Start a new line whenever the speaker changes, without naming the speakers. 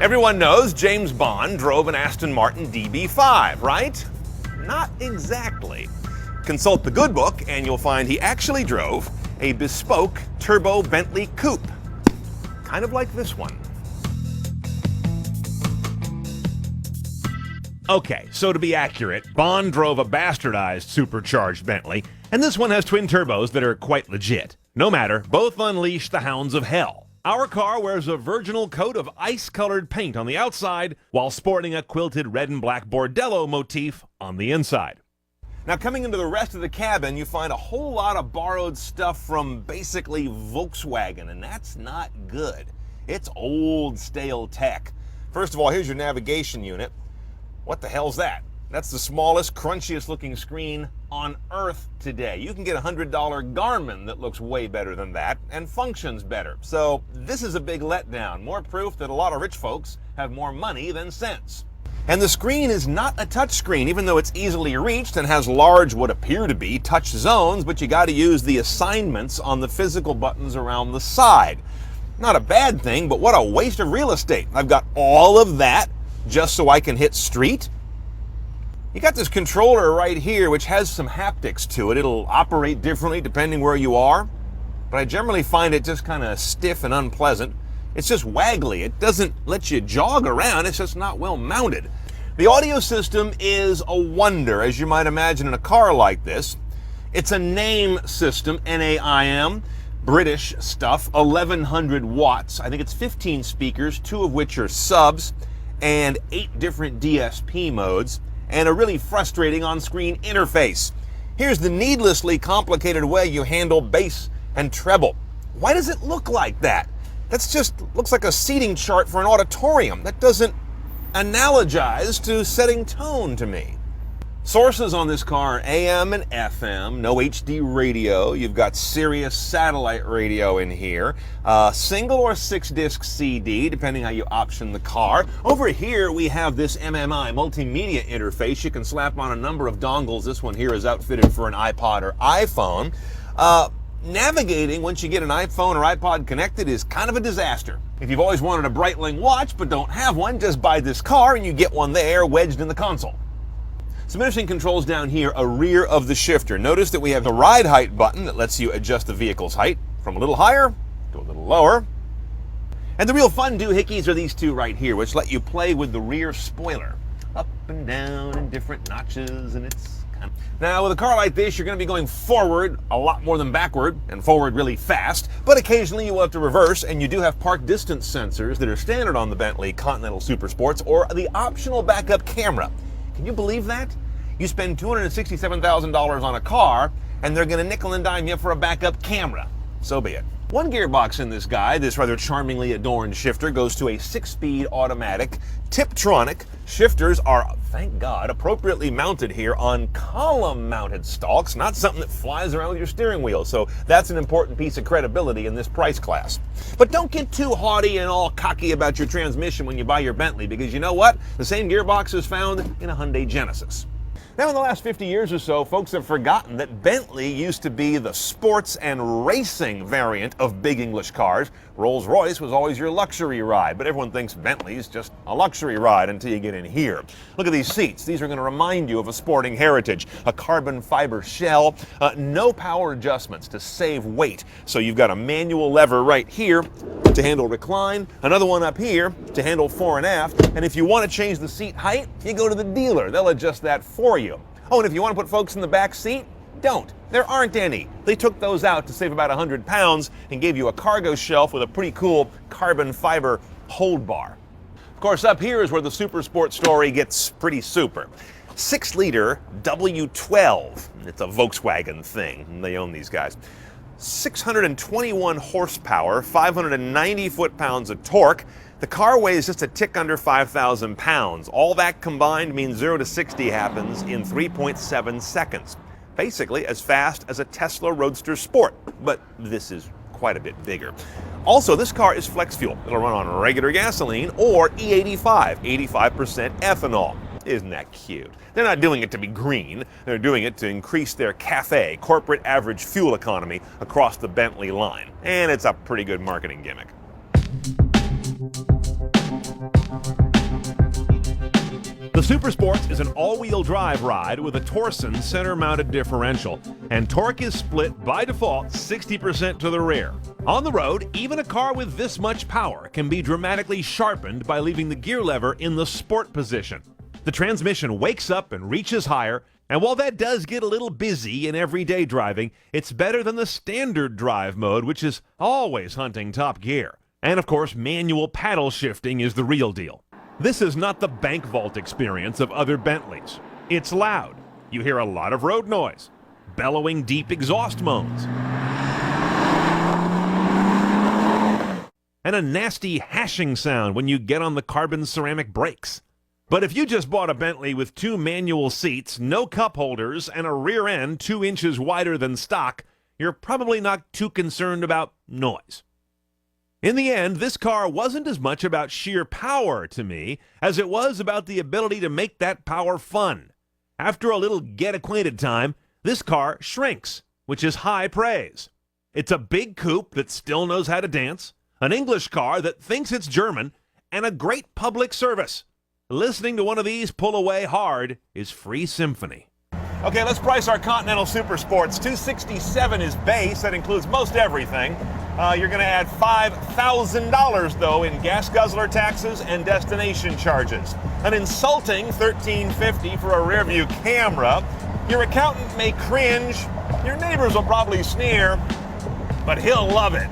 Everyone knows James Bond drove an Aston Martin DB5, right? Not exactly. Consult the good book and you'll find he actually drove a bespoke turbo Bentley coupe, kind of like this one. Okay, so to be accurate, Bond drove a bastardized supercharged Bentley, and this one has twin turbos that are quite legit. No matter, both unleash the hounds of hell. Our car wears a virginal coat of ice-colored paint on the outside while sporting a quilted red and black bordello motif on the inside. Now, coming into the rest of the cabin, you find a whole lot of borrowed stuff from basically Volkswagen, and that's not good. It's old, stale tech. First of all, here's your navigation unit. What the hell's that? That's the smallest, crunchiest looking screen on Earth today. You can get a $100 Garmin that looks way better than that and functions better. So this is a big letdown. More proof that a lot of rich folks have more money than sense. And the screen is not a touch screen, even though it's easily reached and has large, what appear to be touch zones, but you got to use the assignments on the physical buttons around the side. Not a bad thing, but what a waste of real estate. I've got all of that just so I can hit street. You got this controller right here, which has some haptics to it. It'll operate differently depending where you are, but I generally find it just kind of stiff and unpleasant. It's just waggly. It doesn't let you jog around. It's just not well mounted. The audio system is a wonder, as you might imagine in a car like this. It's a NAIM system, N-A-I-M, British stuff, 1100 watts. I think it's 15 speakers, 2 of which are subs, and 8 different DSP modes, and a really frustrating on-screen interface. Here's the needlessly complicated way you handle bass and treble. Why does it look like that? That's just looks like a seating chart for an auditorium. That doesn't analogize to setting tone to me. Sources on this car, AM and FM, no HD radio. You've got Sirius satellite radio in here. Single or 6-disc CD, depending how you option the car. Over here, we have this MMI, multimedia interface. You can slap on a number of dongles. This one here is outfitted for an iPod or iPhone. Navigating once you get an iPhone or iPod connected is kind of a disaster. If you've always wanted a Breitling watch but don't have one, just buy this car and you get one there wedged in the console. Some interesting controls down here, a rear of the shifter. Notice that we have the ride height button that lets you adjust the vehicle's height from a little higher to a little lower. And the real fun doohickeys are these two right here, which let you play with the rear spoiler. Up and down in different notches, and it's kind of... Now, with a car like this, you're going to be going forward a lot more than backward, and forward really fast, but occasionally you will have to reverse, and you do have park distance sensors that are standard on the Bentley Continental Supersports, or the optional backup camera. Can you believe that? You spend $267,000 on a car, and they're going to nickel and dime you for a backup camera. So be it. One gearbox in this guy, this rather charmingly adorned shifter, goes to a 6-speed automatic Tiptronic. Shifters are, thank God, appropriately mounted here on column-mounted stalks, not something that flies around with your steering wheel. So that's an important piece of credibility in this price class. But don't get too haughty and all cocky about your transmission when you buy your Bentley, because you know what? The same gearbox is found in a Hyundai Genesis. Now, in the last 50 years or so, folks have forgotten that Bentley used to be the sports and racing variant of big English cars. Rolls-Royce was always your luxury ride, but everyone thinks Bentley's just a luxury ride until you get in here. Look at these seats. These are going to remind you of a sporting heritage. A carbon fiber shell, no power adjustments to save weight. So you've got a manual lever right here to handle recline, another one up here to handle fore and aft, and if you want to change the seat height, you go to the dealer. They'll adjust that for you. Oh, and if you want to put folks in the back seat, don't. There aren't any. They took those out to save about 100 pounds and gave you a cargo shelf with a pretty cool carbon fiber hold bar. Of course, up here is where the Supersport story gets pretty super. 6-liter W12. It's a Volkswagen thing, and they own these guys. 621 horsepower, 590 foot-pounds of torque. The car weighs just a tick under 5,000 pounds. All that combined means 0 to 60 happens in 3.7 seconds. Basically as fast as a Tesla Roadster Sport, but this is quite a bit bigger. Also, this car is flex fuel. It'll run on regular gasoline or E85, 85% ethanol. Isn't that cute? They're not doing it to be green. They're doing it to increase their CAFE, corporate average fuel economy, across the Bentley line. And it's a pretty good marketing gimmick. The Supersports is an all-wheel drive ride with a Torsen center-mounted differential, and torque is split by default 60% to the rear. On the road, even a car with this much power can be dramatically sharpened by leaving the gear lever in the sport position. The transmission wakes up and reaches higher, and while that does get a little busy in everyday driving, it's better than the standard drive mode, which is always hunting top gear. And of course, manual paddle shifting is the real deal. This is not the bank vault experience of other Bentleys. It's loud. You hear a lot of road noise, bellowing deep exhaust moans, and a nasty hashing sound when you get on the carbon ceramic brakes. But if you just bought a Bentley with 2 manual seats, no cup holders, and a rear end 2 inches wider than stock, you're probably not too concerned about noise. In the end, this car wasn't as much about sheer power to me as it was about the ability to make that power fun. After a little get-acquainted time, this car shrinks, which is high praise. It's a big coupe that still knows how to dance, an English car that thinks it's German, and a great public service. Listening to one of these pull away hard is free symphony. Okay, let's price our Continental Supersports. $267 is base. That includes most everything. You're going to add $5,000, though, in gas guzzler taxes and destination charges. An insulting $1,350 for a rear-view camera. Your accountant may cringe. Your neighbors will probably sneer, but he'll love it.